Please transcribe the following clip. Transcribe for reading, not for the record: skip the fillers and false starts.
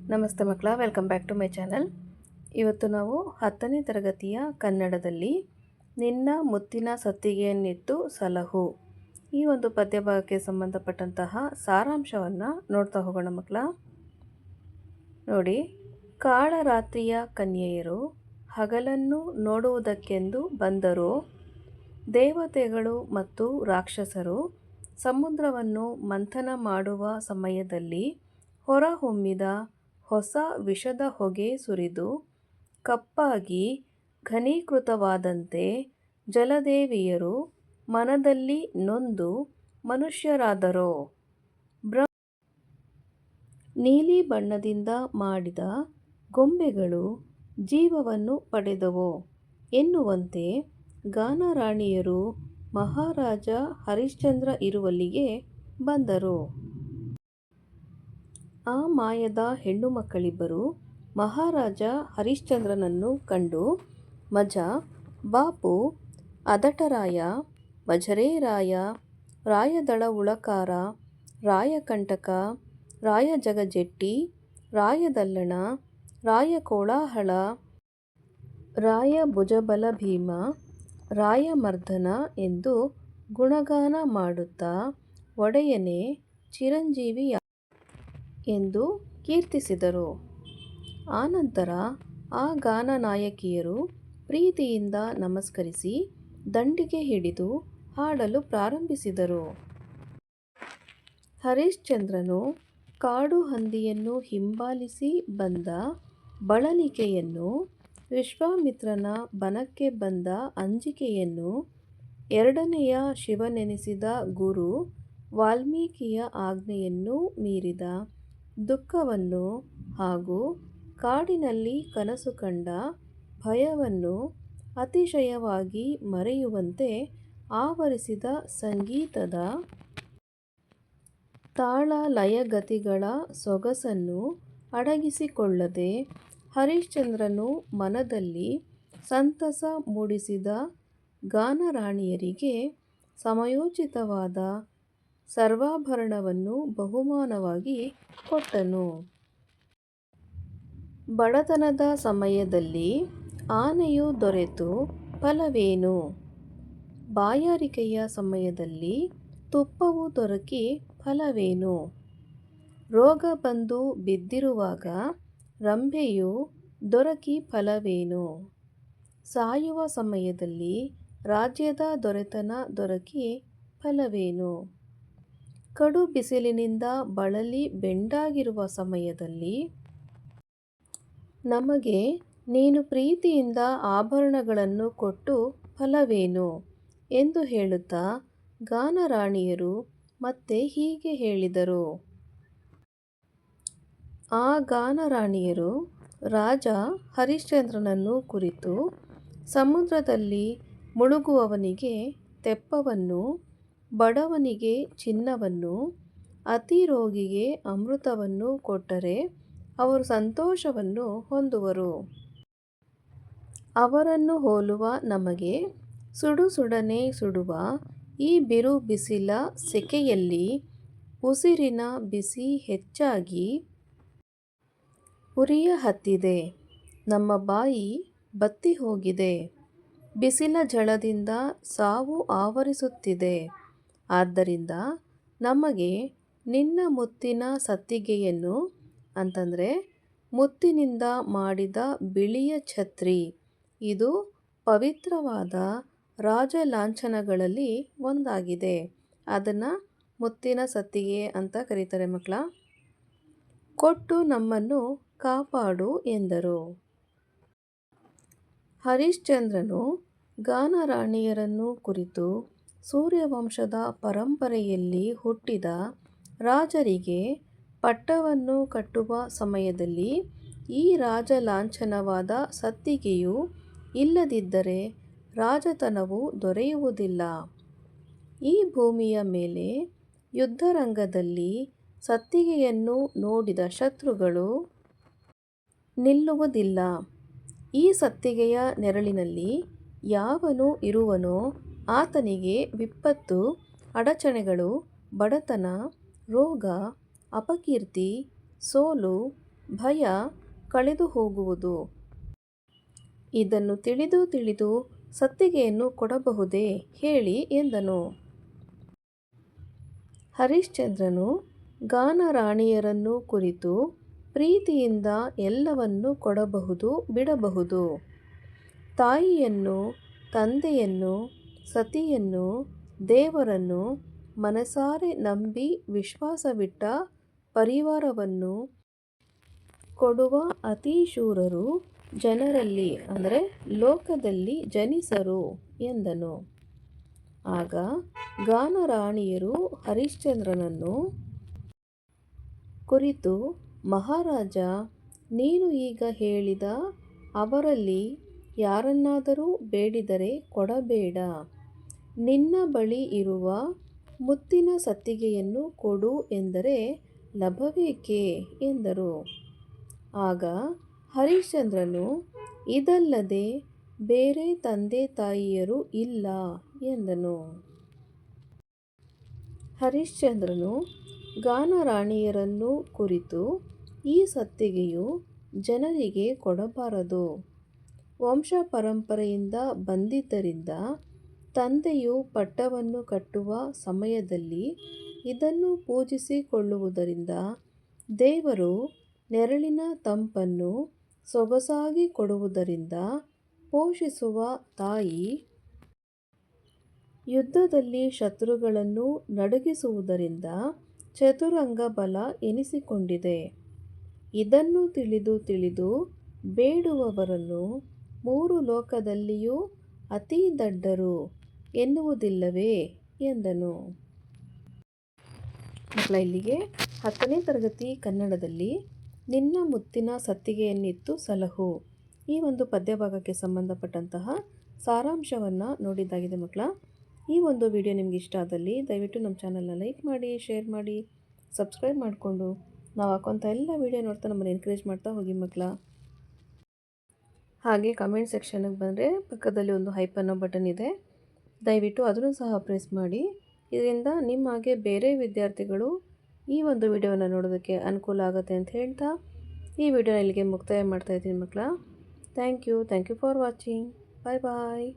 ನಮಸ್ತೆ ಮಕ್ಕಳ, welcome back to my channel. ಇವತ್ತು ನಾವು 10ನೇ ತರಗತಿಯ ಕನ್ನಡದಲ್ಲಿ ನಿನ್ನ ಮುತ್ತಿನ ಸತ್ತಿಗೆಯನ್ನಿತ್ತು ಸಲಹು ಈ ಒಂದು ಪದ್ಯಭಾಗಕ್ಕೆ ಸಂಬಂಧಪಟ್ಟಂತಹ ಸಾರಾಂಶವನ್ನು ನೋಡ್ತಾ ಹೋಗೋಣ ಮಕ್ಕಳ. ನೋಡಿ, ಕಾಳರಾತ್ರಿಯ ಕನ್ಯೆಯರು ಹಗಲನ್ನು ನೋಡುವುದಕ್ಕೆಂದು ಬಂದರು. ದೇವತೆಗಳು ಮತ್ತು ರಾಕ್ಷಸರು ಸಮುದ್ರವನ್ನು ಮಂಥನ ಮಾಡುವ ಸಮಯದಲ್ಲಿ ಹೊರಹೊಮ್ಮಿದ ಹೊಸ ವಿಷದ ಹೊಗೆ ಸುರಿದು ಕಪ್ಪಾಗಿ ಘನೀಕೃತವಾದಂತೆ ಜಲದೇವಿಯರು ಮನದಲ್ಲಿ ನೊಂದು ಮನುಷ್ಯರಾದರೋ. ನೀಲಿ ಬಣ್ಣದಿಂದ ಮಾಡಿದ ಗೊಂಬೆಗಳು ಜೀವವನ್ನು ಪಡೆದವೋ ಎನ್ನುವಂತೆ ಗಾನರಾಣಿಯರು ಮಹಾರಾಜ ಹರಿಶ್ಚಂದ್ರ ಇರುವಲ್ಲಿಗೆ ಬಂದರು. ಆ ಮಾಯದ ಹೆಣ್ಣು ಮಕ್ಕಳಿಬ್ಬರು ಮಹಾರಾಜ ಹರಿಶ್ಚಂದ್ರನನ್ನು ಕಂಡು ಮಜ, ಬಾಪು, ಅದಟರಾಯ, ಮಜರೇರಾಯ, ರಾಯದಳವುಳಕಾರ, ರಾಯಕಂಟಕ, ರಾಯಜಗಜೆಟ್ಟಿ, ರಾಯದಲ್ಲಣ, ರಾಯಕೋಳಾಹಳ, ರಾಯಭುಜಬಲಭೀಮ, ರಾಯಮರ್ದನ ಎಂದು ಗುಣಗಾನ ಮಾಡುತ್ತಾ ಒಡೆಯನೇ ಚಿರಂಜೀವಿಯ ಎಂದು ಕೀರ್ತಿಸಿದರು. ಆನಂತರ ಆ ಗಾನನಾಯಕಿಯರು ಪ್ರೀತಿಯಿಂದ ನಮಸ್ಕರಿಸಿ ದಂಡಿಗೆ ಹಿಡಿದು ಹಾಡಲು ಪ್ರಾರಂಭಿಸಿದರು. ಹರಿಶ್ಚಂದ್ರನು ಕಾಡು ಹಂದಿಯನ್ನು ಹಿಂಬಾಲಿಸಿ ಬಂದ ಬಳಲಿಕೆಯನ್ನು, ವಿಶ್ವಾಮಿತ್ರನ ಬನಕ್ಕೆ ಬಂದ ಅಂಜಿಕೆಯನ್ನು, ಎರಡನೆಯ ಶಿವನೆನಿಸಿದ ಗುರು ವಾಲ್ಮೀಕಿಯ ಆಜ್ಞೆಯನ್ನು ಮೀರಿದ ದುಃಖವನ್ನು ಹಾಗೂ ಕಾಡಿನಲ್ಲಿ ಕನಸು ಕಂಡ ಭಯವನ್ನು ಅತಿಶಯವಾಗಿ ಮರೆಯುವಂತೆ ಆವರಿಸಿದ ಸಂಗೀತದ ತಾಳ ಲಯಗತಿಗಳ ಸೊಗಸನ್ನು ಅಡಗಿಸಿಕೊಳ್ಳದೆ ಹರಿಶ್ಚಂದ್ರನು ಮನದಲ್ಲಿ ಸಂತಸ ಮೂಡಿಸಿದ ಗಾನರಾಣಿಯರಿಗೆ ಸಮಯೋಚಿತವಾದ ಸರ್ವಾಭರಣವನ್ನು ಬಹುಮಾನವಾಗಿ ಕೊಟ್ಟನು. ಬಡತನದ ಸಮಯದಲ್ಲಿ ಆನೆಯು ದೊರೆತು ಫಲವೇನು? ಬಾಯಾರಿಕೆಯ ಸಮಯದಲ್ಲಿ ತುಪ್ಪವು ದೊರಕಿ ಫಲವೇನು? ರೋಗ ಬಂದು ಬಿದ್ದಿರುವಾಗ ರಂಭೆಯು ದೊರಕಿ ಫಲವೇನು? ಸಾಯುವ ಸಮಯದಲ್ಲಿ ರಾಜ್ಯದ ದೊರೆತನ ದೊರಕಿ ಫಲವೇನು? ಕಡು ಬಿಸಿಲಿನಿಂದ ಬಳಲಿ ಬೆಂಡಾಗಿರುವ ಸಮಯದಲ್ಲಿ ನಮಗೆ ನೀನು ಪ್ರೀತಿಯಿಂದ ಆಭರಣಗಳನ್ನು ಕೊಟ್ಟು ಫಲವೇನು ಎಂದು ಹೇಳುತ್ತಾ ಗಾನರಾಣಿಯರು ಮತ್ತೆ ಹೀಗೆ ಹೇಳಿದರು. ಆ ಗಾನರಾಣಿಯರು ರಾಜ ಹರಿಶ್ಚಂದ್ರನನ್ನು ಕುರಿತು, ಸಮುದ್ರದಲ್ಲಿ ಮುಳುಗುವವನಿಗೆ ತೆಪ್ಪವನ್ನು, ಬಡವನಿಗೆ ಚಿನ್ನವನ್ನು, ಅತಿ ರೋಗಿಗೆ ಅಮೃತವನ್ನು ಕೊಟ್ಟರೆ ಅವರು ಸಂತೋಷವನ್ನು ಹೊಂದುವರು. ಅವರನ್ನು ಹೋಲುವ ನಮಗೆ ಸುಡುಸುಡನೆ ಸುಡುವ ಈ ಬಿರು ಬಿಸಿಲ ಸೆಕೆಯಲ್ಲಿ ಉಸಿರಿನ ಬಿಸಿ ಹೆಚ್ಚಾಗಿ ಉರಿಯ ಹತ್ತಿದೆ. ನಮ್ಮ ಬಾಯಿ ಬತ್ತಿ ಹೋಗಿದೆ. ಬಿಸಿಲ ಝಳದಿಂದ ಸಾವು ಆವರಿಸುತ್ತಿದೆ. ಆದ್ದರಿಂದ ನಮಗೆ ನಿನ್ನ ಮುತ್ತಿನ ಸತ್ತಿಗೆಯನ್ನು, ಅಂತಂದರೆ ಮುತ್ತಿನಿಂದ ಮಾಡಿದ ಬಿಳಿಯ ಛತ್ರಿ, ಇದು ಪವಿತ್ರವಾದ ರಾಜಲಾಂಛನಗಳಲ್ಲಿ ಒಂದಾಗಿದೆ. ಅದನ್ನು ಮುತ್ತಿನ ಸತ್ತಿಗೆ ಅಂತ ಕರೀತಾರೆ ಮಕ್ಕಳ. ಕೊಟ್ಟು ನಮ್ಮನ್ನು ಕಾಪಾಡು ಎಂದರು. ಹರಿಶ್ಚಂದ್ರನು ಗಾನರಾಣಿಯರನ್ನು ಕುರಿತು, ಸೂರ್ಯವಂಶದ ಪರಂಪರೆಯಲ್ಲಿ ಹುಟ್ಟಿದ ರಾಜರಿಗೆ ಪಟ್ಟವನ್ನು ಕಟ್ಟುವ ಸಮಯದಲ್ಲಿ ಈ ರಾಜಲಾಂಛನವಾದ ಸತ್ತಿಗೆಯು ಇಲ್ಲದಿದ್ದರೆ ರಾಜತನವು ದೊರೆಯುವುದಿಲ್ಲ. ಈ ಭೂಮಿಯ ಮೇಲೆ ಯುದ್ಧರಂಗದಲ್ಲಿ ಸತ್ತಿಗೆಯನ್ನು ನೋಡಿದ ಶತ್ರುಗಳು ನಿಲ್ಲುವುದಿಲ್ಲ. ಈ ಸತ್ತಿಗೆಯ ನೆರಳಿನಲ್ಲಿ ಯಾವನು ಇರುವನೋ ಆತನಿಗೆ ವಿಪತ್ತು, ಅಡಚಣೆಗಳು, ಬಡತನ, ರೋಗ, ಅಪಕೀರ್ತಿ, ಸೋಲು, ಭಯ ಕಳೆದು ಹೋಗುವುದು. ಇದನ್ನು ತಿಳಿದು ತಿಳಿದು ಸತ್ತಿಗೆಯನ್ನು ಕೊಡಬಹುದೇ ಹೇಳಿ ಎಂದನು. ಹರಿಶ್ಚಂದ್ರನು ಗಾನರಾಣಿಯರನ್ನು ಕುರಿತು ಪ್ರೀತಿಯಿಂದ ಎಲ್ಲವನ್ನೂ ಕೊಡಬಹುದು ಬಿಡಬಹುದು. ತಾಯಿಯನ್ನು, ತಂದೆಯನ್ನು, ಸತಿಯನ್ನು, ದೇವರನ್ನು ಮನಸಾರೆ ನಂಬಿ ವಿಶ್ವಾಸವಿಟ್ಟ ಪರಿವಾರವನ್ನು ಕೊಡುವ ಅತಿ ಶೂರರು ಜನರಲ್ಲಿ ಅಂದರೆ ಲೋಕದಲ್ಲಿ ಜನಿಸರು ಎಂದನು. ಆಗ ಗಾನರಾಣಿಯರು ಹರಿಶ್ಚಂದ್ರನನ್ನು ಕುರಿತು, ಮಹಾರಾಜ, ನೀನು ಈಗ ಹೇಳಿದ ಅವರಲ್ಲಿ ಯಾರನ್ನಾದರೂ ಬೇಡಿದರೆ ಕೊಡಬೇಡ. ನಿನ್ನ ಬಳಿ ಇರುವ ಮುತ್ತಿನ ಸತ್ತಿಗೆಯನ್ನು ಕೊಡು ಎಂದರೆ ಲಭವೇಕೆ ಎಂದರು. ಆಗ ಹರಿಶ್ಚಂದ್ರನು, ಇದಲ್ಲದೆ ಬೇರೆ ತಂದೆ ತಾಯಿಯರು ಇಲ್ಲ ಎಂದನು. ಹರಿಶ್ಚಂದ್ರನು ಗಾನರಾಣಿಯರನ್ನು ಕುರಿತು, ಈ ಸತ್ತಿಗೆಯು ಜನರಿಗೆ ಕೊಡಬಾರದು. ವಂಶ ಪರಂಪರೆಯಿಂದ ಬಂದಿದ್ದರಿಂದ ತಂದೆಯು ಪಟ್ಟವನ್ನು ಕಟ್ಟುವ ಸಮಯದಲ್ಲಿ ಇದನ್ನು ಪೂಜಿಸಿಕೊಳ್ಳುವುದರಿಂದ ದೇವರು ನೆರಳಿನ ತಂಪನ್ನು ಸೊಗಸಾಗಿ ಕೊಡುವುದರಿಂದ ಪೋಷಿಸುವ ತಾಯಿ ಯುದ್ಧದಲ್ಲಿ ಶತ್ರುಗಳನ್ನು ನಡುಗಿಸುವುದರಿಂದ ಚತುರಂಗ ಬಲ ಎನಿಸಿಕೊಂಡಿದೆ. ಇದನ್ನು ತಿಳಿದು ತಿಳಿದು ಬೇಡುವವರನ್ನು ಮೂರು ಲೋಕದಲ್ಲಿಯೂ ಅತಿ ದಡ್ಡರು ಎನ್ನುವುದಿಲ್ಲವೇ ಎಂದನು. ಮಕ್ಕಳ, ಇಲ್ಲಿಗೆ 10ನೇ ತರಗತಿ ಕನ್ನಡದಲ್ಲಿ ನಿನ್ನ ಮುತ್ತಿನ ಸತ್ತಿಗೆಯನ್ನಿತ್ತು ಸಲಹು ಈ ಒಂದು ಪದ್ಯಭಾಗಕ್ಕೆ ಸಂಬಂಧಪಟ್ಟಂತಹ ಸಾರಾಂಶವನ್ನು ನೋಡಿದ್ದಾಗಿದೆ. ಮಕ್ಕಳ, ಈ ಒಂದು ವಿಡಿಯೋ ನಿಮ್ಗೆ ಇಷ್ಟ ಆದಲ್ಲಿ ದಯವಿಟ್ಟು ನಮ್ಮ ಚಾನಲ್ನ ಲೈಕ್ ಮಾಡಿ, ಶೇರ್ ಮಾಡಿ, ಸಬ್ಸ್ಕ್ರೈಬ್ ಮಾಡಿಕೊಂಡು ನಾವು ಹಾಕುವಂಥ ಎಲ್ಲ ವಿಡಿಯೋ ನೋಡ್ತಾ ನಮ್ಮನ್ನು ಎನ್ಕರೇಜ್ ಮಾಡ್ತಾ ಹೋಗಿ ಮಕ್ಕಳ. ಹಾಗೆ ಕಮೆಂಟ್ ಸೆಕ್ಷನ್ಗೆ ಬಂದರೆ ಪಕ್ಕದಲ್ಲಿ ಒಂದು ಹೈಪ್ ಅನ್ನೋ ಬಟನ್ ಇದೆ, ದಯವಿಟ್ಟು ಅದನ್ನು ಸಹ ಪ್ರೆಸ್ ಮಾಡಿ. ಇದರಿಂದ ನಿಮ್ಮ ಹಾಗೆ ಬೇರೆ ವಿದ್ಯಾರ್ಥಿಗಳು ಈ ಒಂದು ವಿಡಿಯೋನ ನೋಡೋದಕ್ಕೆ ಅನುಕೂಲ ಆಗುತ್ತೆ ಅಂತ ಹೇಳ್ತಾ ಈ ವಿಡಿಯೋನ ಇಲ್ಲಿಗೆ ಮುಕ್ತಾಯ ಮಾಡ್ತಾಯಿದ್ದೀನಿ ಮಕ್ಕಳ. Thank you for watching. Bye bye.